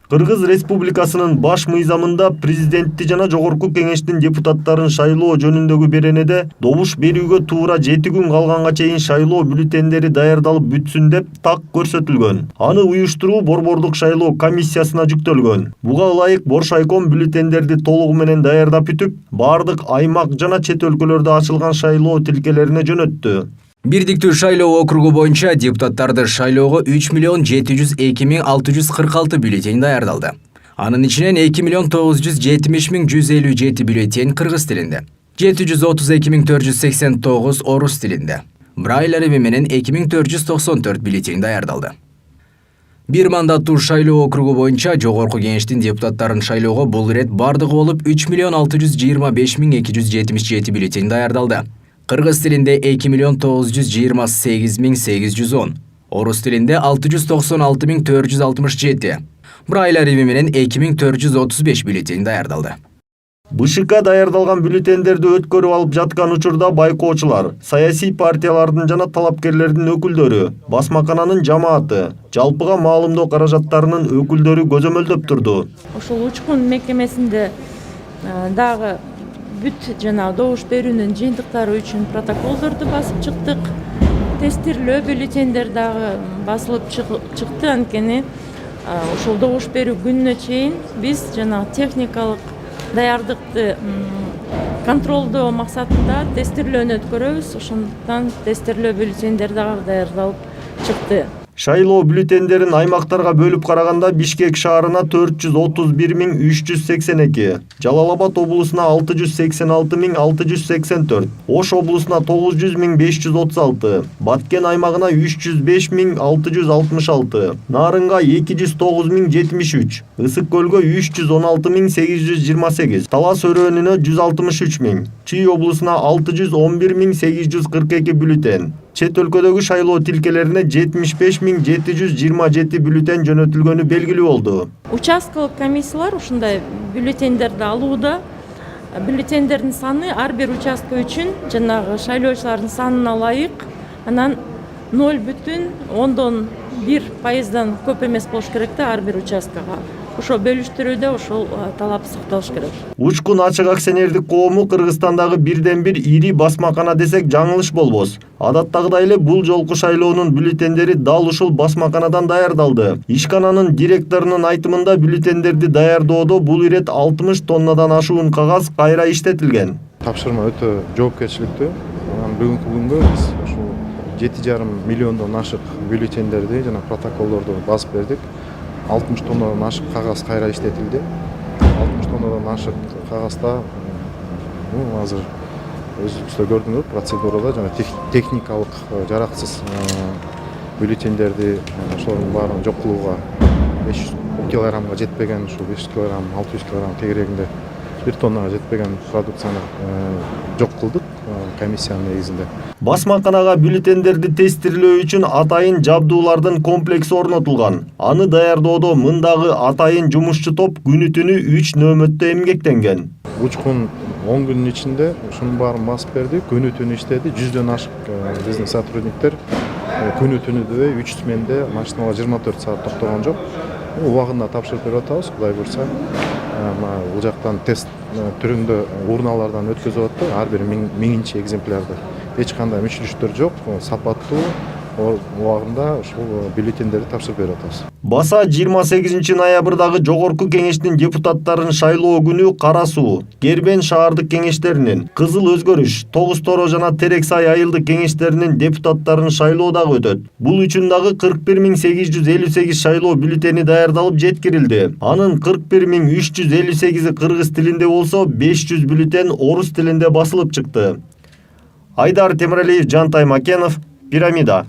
Кыргыз Республикасынын баш мыйзамында президентти жана Жогорку Кеңештин депутаттарын шайлоо жөнүндөгү беренеде добуш берүүгө туура 7 күн калганга чейин шайлоо бюллетендери даярдалып бүтсүн деп так көрсөтүлгөн. Аны уюштуруу Борбордук шайлоо комиссиясына жүктөлгөн. Буга ылайык Боршайком бюллетендерди толугу менен даярдап бүтүп, бардык аймак жана чет өлкөлөрдө ачылган шайлоо тилкелерине жөнөттү. Бирдиктүү шайлоо округу боюнча депутаттарды шайлоого 3 70646 бюллетень даярдалды. Анын ичинен 2 970 157 бюллетень кыргыз тилинде, 732 489 орус тилинде. Брайль арабы менен 2494 бюллетень даярдалды. Бир мандаттуу шайлоо округу боюнча Жогорку Кеңештин депутаттарын шайлоого бул ирет бардыгы болуп 3 625 277 бюллетень даярдалды. Кыргыз тилинде 2 928 810, орус тилинде 696 467, брайль арабы менен 2435 бюллетень даярдалды. БШК даярдалган бюллетендерди өткөрүп алып жаткан учурда байкоочулар, саясий партиялардын жана талапкерлердин өкүлдөрү, басмакананын жамааты, жалпыга маалымдоо каражаттарынын өкүлдөрү көзөмөлдөп турду. Ошол учкун мекемесинде дагы бүт жана добуш берүүнүн жыйынтыктары үчүн протоколдорду басып чыктык. Тестирлөө бюллетендер дагы басылып чыкты. Анткени ошол добуш берүү күнүнө чейин биз жана техникалык даярдыкты контролдоо максатында тестирлөөнү өткөрөбүз. Ошондуктан тестирлөө бюллетендер дагы даярдалып чыкты. Шайлоо бюллетендерин аймактарга бөлүп караганда Бишкек шаарына 431 382, Жалал-Абад облусуна 686 684, Ош облусуна 900 536, Баткен аймагына 305 666, Нарынга 209 073, Ысык көлгө 316 828, Талас өрөөнүнө 163 000, Чүй облусуна 611 842 бюллетен. Чет өлкөдөгү шайлоо тилкелерине 75 727 бюллетен жөнөтүлгөнү белгилүү болду. Участкалык комиссиялар ушундай бюллетендерди алууда. Бюллетендердин саны ар бир участка үчүн жанагы шайлоочулардын санына ылайык, анан 0,1% көп эмес болуш керек да ар бир участкага. Ошо бөлүштүрүүдө ошол талап сакталыш керек. Учкун ачык акционердик коому Кыргызстандагы бирден бир ири басмакана десек жаңылыш болбос. Адаттагыдай эле бул жолку шайлоонун бюллетендери дал ушул басмаканадан даярдалды. Ишкананын директорунун айтымында бюллетендерди даярдоодо бул ирет 60 тоннадан ашуун кагаз кайра иштетилген. Тапшырма өтө жоопкерчиликтүү. Бүгүнкү күнгө биз ушул 7,5 миллиондон ашык бюллетендерди жана протоколдорду басып бердик. 60 тоннадан ашык кагаз кайра иштетилди. 60 тоннадан ашык кагазда азыр өзүңүз да көрдүңүз процедурада жана техникалык жараксыз бюллетендерди ошолордун баарын жок кылууга 500 килограммга жетпеген, ушул 500 килограмм, 600 килограмм тегерегинде 1 тоннага жетпеген продукцияны жок кылдык комиссиянын негизинде. Басмаканага бюллетендерди тестирлөө үчүн атайын жабдуулардын комплекси орнотулган. Аны даярдоодо мындагы атайын жумушчу топ күнү-түнү 3 нөөмөттө эмгектенген. Учкун 10 күнүн ичинде ушунун баарын басып берди, күнү-түнү иштеди. 100дөн ашык биздин сотрудниктер күнү-түнү дебей 3 сменде машиналар 24 саат токтогон жок. Убагында тапшырып берип атабыз, Кудай буйрса. Бул жактан тест түрүндө урналардан өткөзүп атты, ар бир 1000 экземплярды. Эч кандай мүчүлүштөр жок, сапаттуу убагында ушул бюллетендерди тапшырып берип атабыз. Баса 28 ноябрдагы Жогорку Кеңештин депутаттарын шайлоо күнү Кара Суу, Кербен шаардык кеңештеринин, Кызыл Өзгөрүш, Тогуз Торо жана Терек Сай айылдык кеңештеринин депутаттарын шайлоо дагы өтөт. Бул үчүн дагы 41 858 шайлоо бюллетени даярдалып жеткирилди. Анын 41 358-и кыргыз тилинде болсо, 500 бюллетен орус тилинде басылып чыкты. Айдар Темиралиев, Жантай Макенов, Пирамида.